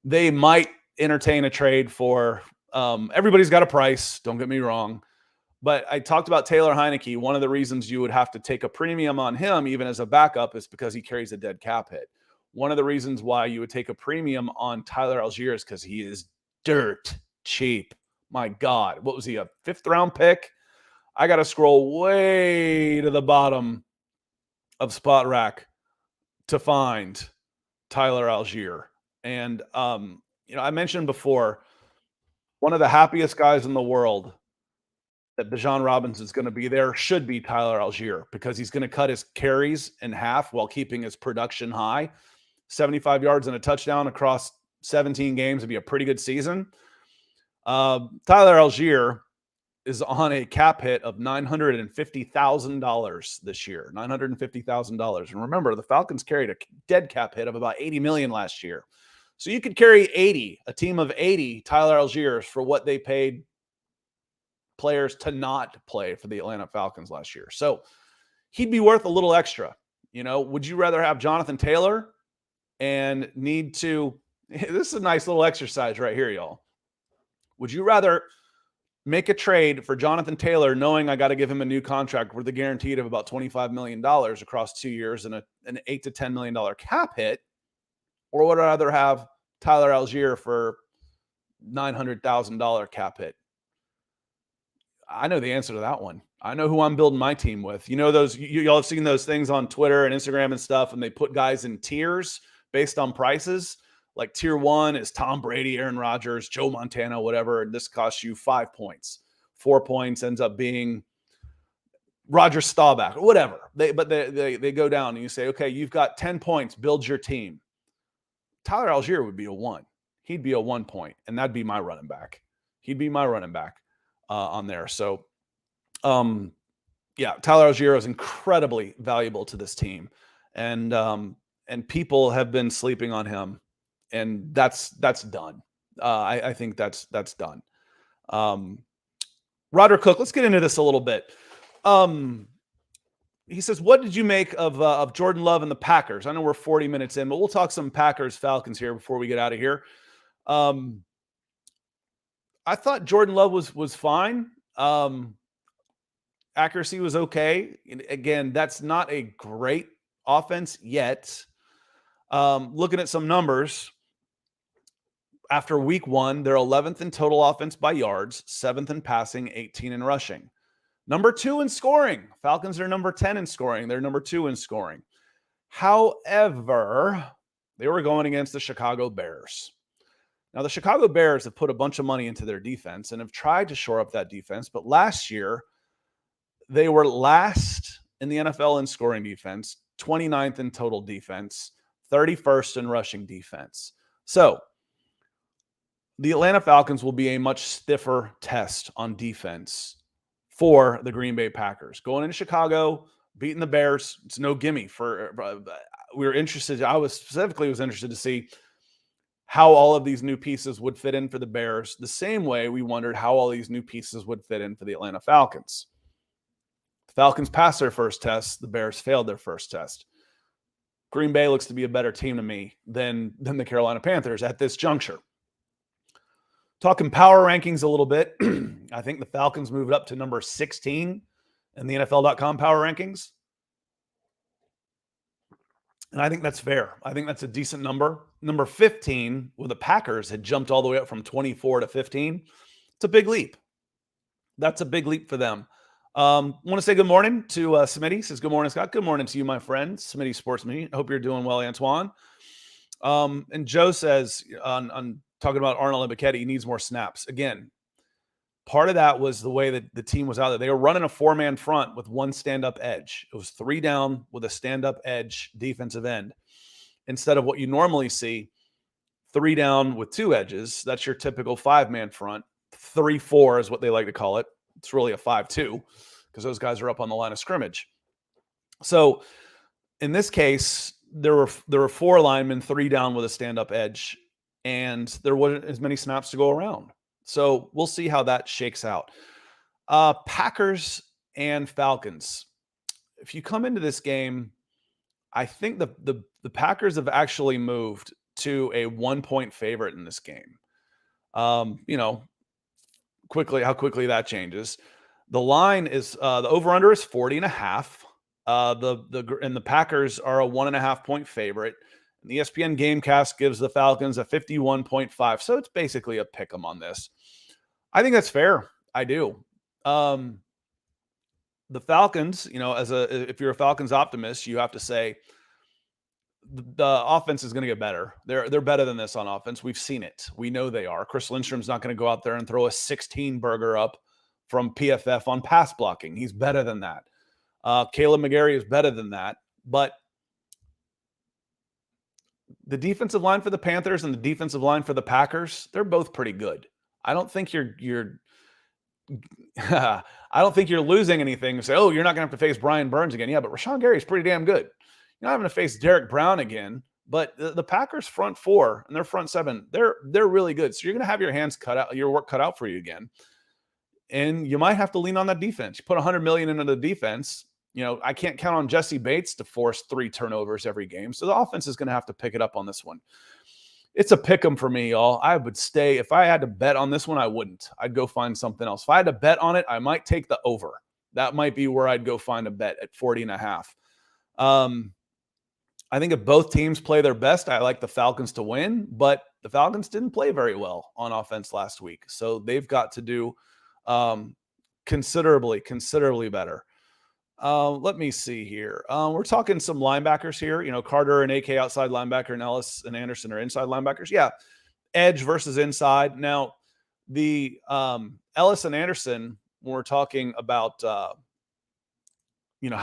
they might entertain a trade for everybody's got a price. Don't get me wrong. But I talked about Taylor Heineke. One of the reasons you would have to take a premium on him, even as a backup, is because he carries a dead cap hit. One of the reasons why you would take a premium on Tyler Algier is because he is dirt cheap. My God. What was he, a 5th round pick? I got to scroll way to the bottom of Spot Rack to find Tyler Algier. And, I mentioned before, one of the happiest guys in the world that Bijan Robinson is going to be there should be Tyler Algier, because he's going to cut his carries in half while keeping his production high. 75 yards and a touchdown across 17 games would be a pretty good season. Tyler Algier is on a cap hit of $950,000 this year, $950,000. And remember, the Falcons carried a dead cap hit of about $80 million last year. So you could carry 80, a team of 80 Tyler Algiers for what they paid players to not play for the Atlanta Falcons last year. So he'd be worth a little extra. Would you rather have Jonathan Taylor and need to, this is a nice little exercise right here, y'all. Would you rather make a trade for Jonathan Taylor, knowing I got to give him a new contract with a guaranteed of about $25 million across 2 years and an $8 to $10 million cap hit? Or would I rather have Tyler Algier for $900,000 cap hit? I know the answer to that one. I know who I'm building my team with. Y'all have seen those things on Twitter and Instagram and stuff, and they put guys in tiers based on prices. Like tier 1 is Tom Brady, Aaron Rodgers, Joe Montana, whatever. And this costs you 5 points. 4 points ends up being Roger Staubach or whatever. They go down and you say, okay, you've got 10 points, build your team. Tyler Algier would be a 1. He'd be a 1 point, and that'd be my running back. He'd be my running back on there. So, yeah, Tyler Algier is incredibly valuable to this team, and people have been sleeping on him, and that's done. I think that's done. Roderick Cook, let's get into this a little bit. He says, what did you make of Jordan Love and the Packers? I know we're 40 minutes in, but we'll talk some Packers Falcons here before we get out of here. I thought Jordan Love was fine. Accuracy was okay. And again, that's not a great offense yet. Looking at some numbers, after week 1, they're 11th in total offense by yards, 7th in passing, 18 in rushing. Number 2 in scoring. Falcons are number 10 in scoring. They're number 2 in scoring. However, they were going against the Chicago Bears. Now, the Chicago Bears have put a bunch of money into their defense and have tried to shore up that defense. But last year, they were last in the NFL in scoring defense, 29th in total defense, 31st in rushing defense. So the Atlanta Falcons will be a much stiffer test on defense for the Green Bay Packers. Going into Chicago, beating the Bears, it's no gimme. We were interested. I was interested to see how all of these new pieces would fit in for the Bears, the same way we wondered how all these new pieces would fit in for the Atlanta Falcons. The Falcons passed their first test. The Bears failed their first test. Green Bay looks to be a better team to me than the Carolina Panthers at this juncture. Talking power rankings a little bit, I think the Falcons moved up to number 16 in the NFL.com power rankings. And I think that's fair. I think that's a decent number. Number 15, where the Packers had jumped all the way up from 24 to 15. It's a big leap. That's a big leap for them. Want to say good morning to Smitty. Says good morning, Scott. Good morning to you, my friend. Smitty Sportsman. Hope you're doing well, Antoine. And Joe says on talking about Arnold and Bichetti, he needs more snaps. Again, part of that was the way that the team was out there. They were running a 4-man front with 1 stand-up edge. It was 3 down with a stand-up edge defensive end, instead of what you normally see, 3 down with 2 edges. That's your typical 5-man front. 3-4 is what they like to call it. It's really a 5-2 because those guys are up on the line of scrimmage. So in this case, there were 4 linemen, 3 down with a stand-up edge, and there wasn't as many snaps to go around. So we'll see how that shakes out. Packers and Falcons. If you come into this game, I think the Packers have actually moved to a 1-point favorite in this game. How quickly that changes. The line is the over/under is 40.5. The Packers are a 1.5-point favorite. And the ESPN Gamecast gives the Falcons a 51.5. So it's basically a pick 'em on this. I think that's fair. I do. The Falcons, if you're a Falcons optimist, you have to say the offense is going to get better. They're better than this on offense. We've seen it. We know they are. Chris Lindstrom's not going to go out there and throw a 16 burger up from PFF on pass blocking. He's better than that. Caleb McGarry is better than that. But the defensive line for the Panthers and the defensive line for the Packers, they're both pretty good. I don't think you're I don't think you're losing anything to say, oh, you're not going to have to face Brian Burns again. Yeah, but Rashawn Gary is pretty damn good. You're not having to face Derek Brown again. But the Packers front four and their front seven, they're really good. So you're going to have your hands cut out, your work cut out for you again. And you might have to lean on that defense. You put $100 million into the defense. I can't count on Jesse Bates to force 3 turnovers every game. So the offense is going to have to pick it up on this one. It's a pick 'em for me, y'all. I would stay. If I had to bet on this one, I wouldn't. I'd go find something else. If I had to bet on it, I might take the over. That might be where I'd go find a bet at 40.5. I think if both teams play their best, I like the Falcons to win, but the Falcons didn't play very well on offense last week. So they've got to do considerably better. Let me see here. We're talking some linebackers here. Carter and AK outside linebacker, and Ellis and Anderson are inside linebackers. Yeah, edge versus inside. Now, the Ellis and Anderson, when we're talking about, how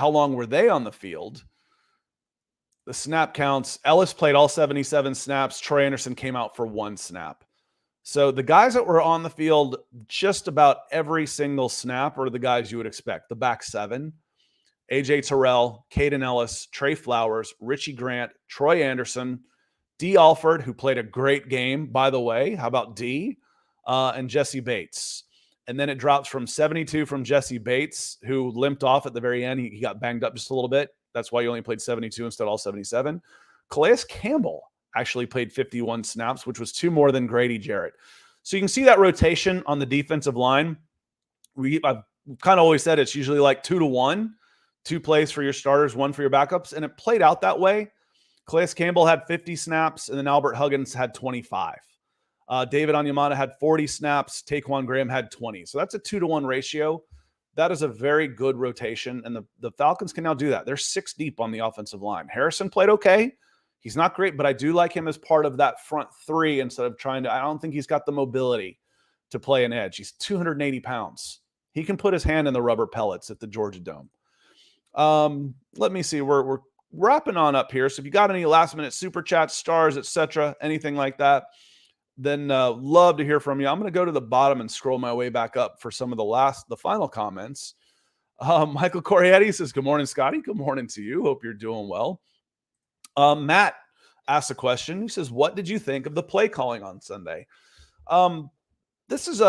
long were they on the field? The snap counts. Ellis played all 77 snaps. Troy Anderson came out for 1 snap. So the guys that were on the field just about every single snap are the guys you would expect. The back 7. A.J. Terrell, Caden Ellis, Trey Flowers, Richie Grant, Troy Anderson, D. Alford, who played a great game, by the way. How about D? And Jesse Bates. And then it drops from 72 from Jesse Bates, who limped off at the very end. He got banged up just a little bit. That's why he only played 72 instead of all 77. Calais Campbell actually played 51 snaps, which was 2 more than Grady Jarrett. So you can see that rotation on the defensive line. I've kind of always said it's usually like 2-to-1. 2 plays for your starters, 1 for your backups. And it played out that way. Calais Campbell had 50 snaps, and then Albert Huggins had 25. David Onyemata had 40 snaps. Taquan Graham had 20. So that's a 2-to-1 ratio. That is a very good rotation, and the Falcons can now do that. They're 6 deep on the offensive line. Harrison played okay. He's not great, but I do like him as part of that front 3 instead of I don't think he's got the mobility to play an edge. He's 280 pounds. He can put his hand in the rubber pellets at the Georgia Dome. Let me see. We're wrapping on up here. So if you got any last-minute super chats, stars, etc., anything like that, then love to hear from you. I'm going to go to the bottom and scroll my way back up for some of the final comments. Michael Corietti says, good morning, Scotty. Good morning to you. Hope you're doing well. Matt asked a question. He says, what did you think of the play calling on Sunday? This is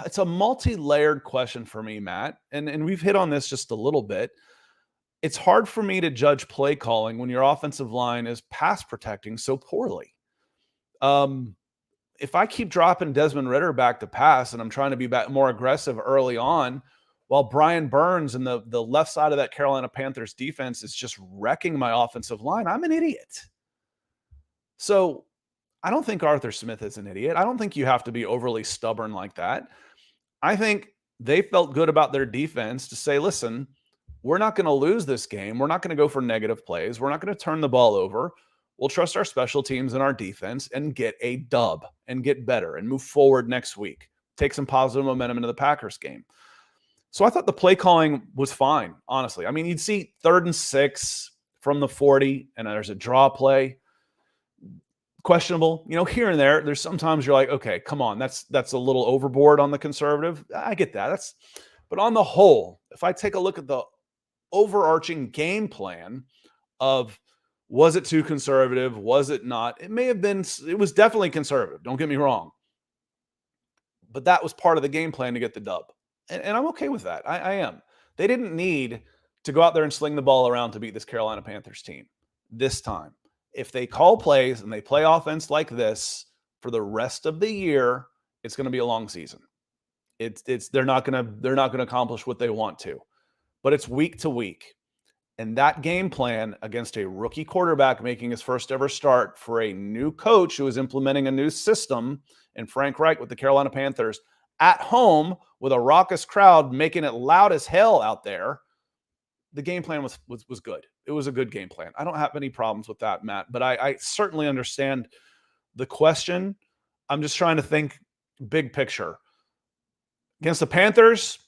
it's a multi-layered question for me, Matt. And we've hit on this just a little bit. It's hard for me to judge play calling when your offensive line is pass protecting so poorly. If I keep dropping Desmond Ridder back to pass and I'm trying to be more aggressive early on, while Brian Burns and the left side of that Carolina Panthers defense is just wrecking my offensive line, I'm an idiot. So I don't think Arthur Smith is an idiot. I don't think you have to be overly stubborn like that. I think they felt good about their defense to say, listen, we're not going to lose this game. We're not going to go for negative plays. We're not going to turn the ball over. We'll trust our special teams and our defense and get a dub and get better and move forward next week. Take some positive momentum into the Packers game. So I thought the play calling was fine, honestly. I mean, you'd see 3rd and 6 from the 40, and there's a draw play. Questionable, here and there. There's sometimes you're like, okay, come on, that's a little overboard on the conservative. I get that. But on the whole, if I take a look at the overarching game plan of was it too conservative? Was it not? It was definitely conservative. Don't get me wrong. But that was part of the game plan to get the dub. And I'm okay with that. I am. They didn't need to go out there and sling the ball around to beat this Carolina Panthers team this time. If they call plays and they play offense like this for the rest of the year, it's going to be a long season. They're not going to accomplish what they want to. But it's week to week. And that game plan against a rookie quarterback making his first ever start for a new coach who is implementing a new system, and Frank Reich with the Carolina Panthers at home with a raucous crowd making it loud as hell out there, the game plan was good. It was a good game plan. I don't have any problems with that, Matt, but I certainly understand the question. I'm just trying to think big picture. Against the Panthers,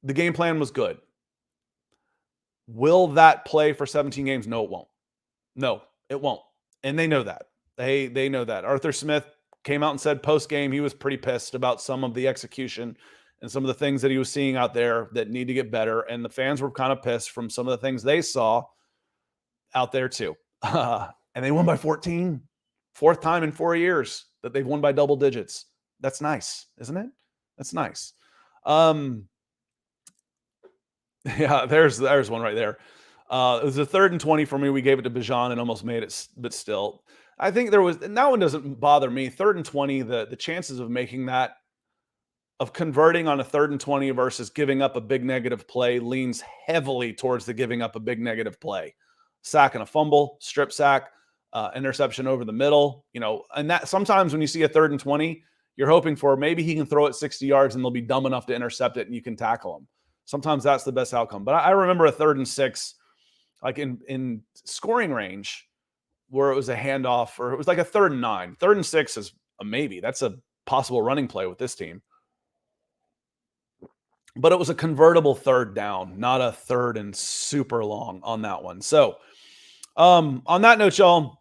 the game plan was good. Will that play for 17 games? No, it won't. No, it won't. And they know that. They know that. Arthur Smith came out and said post-game he was pretty pissed about some of the execution and some of the things that he was seeing out there that need to get better. And the fans were kind of pissed from some of the things they saw out there too. And they won by 14. Fourth time in 4 years that they've won by double digits. That's nice, isn't it? That's nice. Yeah, there's one right there. It was a 3rd and 20 for me. We gave it to Bijan and almost made it, but still. I think there was, and that one doesn't bother me. 3rd and 20, the chances of making that, of converting on a 3rd and 20 versus giving up a big negative play leans heavily towards the giving up a big negative play. Sack and a fumble, strip sack, interception over the middle, and that sometimes when you see a 3rd and 20, you're hoping for maybe he can throw it 60 yards and they'll be dumb enough to intercept it and you can tackle him. Sometimes that's the best outcome. But I remember a 3rd and 6, like in scoring range, where it was a handoff, or it was like a 3rd and 9. 3rd and 6 is a maybe. That's a possible running play with this team. But it was a convertible 3rd down, not a 3rd and super long on that one. So on that note, y'all,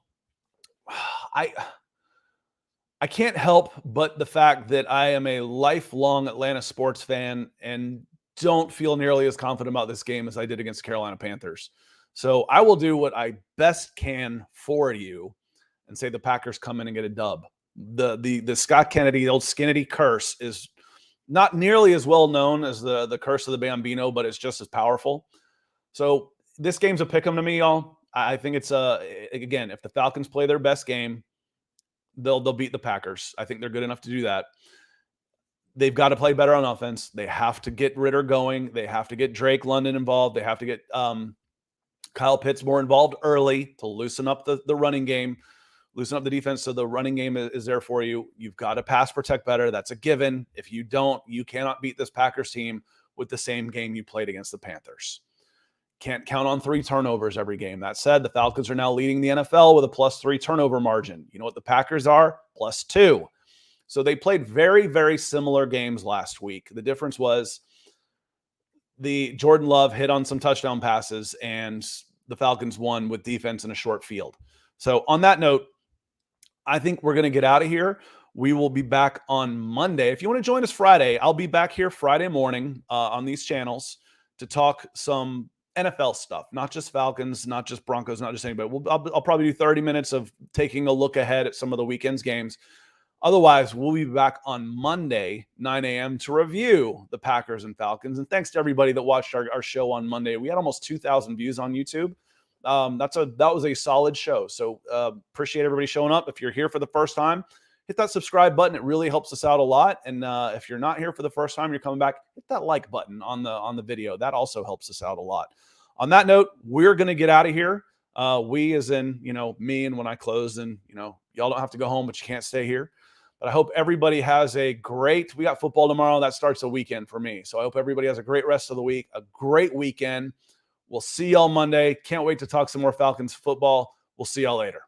I can't help but the fact that I am a lifelong Atlanta sports fan and don't feel nearly as confident about this game as I did against the Carolina Panthers. So I will do what I best can for you and say the Packers come in and get a dub. The Scott Kennedy, the old Skinnity curse, is not nearly as well known as the curse of the Bambino, but it's just as powerful. So this game's a pick 'em to me, y'all. I think it's again, if the Falcons play their best game, they'll beat the Packers. I think they're good enough to do that. They've got to play better on offense. They have to get Ritter going. They have to get Drake London involved. They have to get Kyle Pitts more involved early to loosen up the running game, loosen up the defense so the running game is there for you. You've got to pass protect better. That's a given. If you don't, you cannot beat this Packers team with the same game you played against the Panthers. Can't count on 3 turnovers every game. That said, the Falcons are now leading the NFL with a +3 turnover margin. You know what the Packers are? +2. So they played very, very similar games last week. The difference was the Jordan Love hit on some touchdown passes and the Falcons won with defense in a short field. So on that note, I think we're going to get out of here. We will be back on Monday. If you want to join us Friday, I'll be back here Friday morning on these channels to talk some NFL stuff, not just Falcons, not just Broncos, not just anybody. I'll probably do 30 minutes of taking a look ahead at some of the weekend's games. Otherwise, we'll be back on Monday, 9 a.m. to review the Packers and Falcons. And thanks to everybody that watched our show on Monday. We had almost 2,000 views on YouTube. That was a solid show. So appreciate everybody showing up. If you're here for the first time, hit that subscribe button. It really helps us out a lot. And if you're not here for the first time, you're coming back, hit that like button on the video. That also helps us out a lot. On that note, we're going to get out of here. We as in, me, and when I close, and, y'all don't have to go home, but you can't stay here. But I hope everybody has we got football tomorrow. That starts a weekend for me. So I hope everybody has a great rest of the week, a great weekend. We'll see y'all Monday. Can't wait to talk some more Falcons football. We'll see y'all later.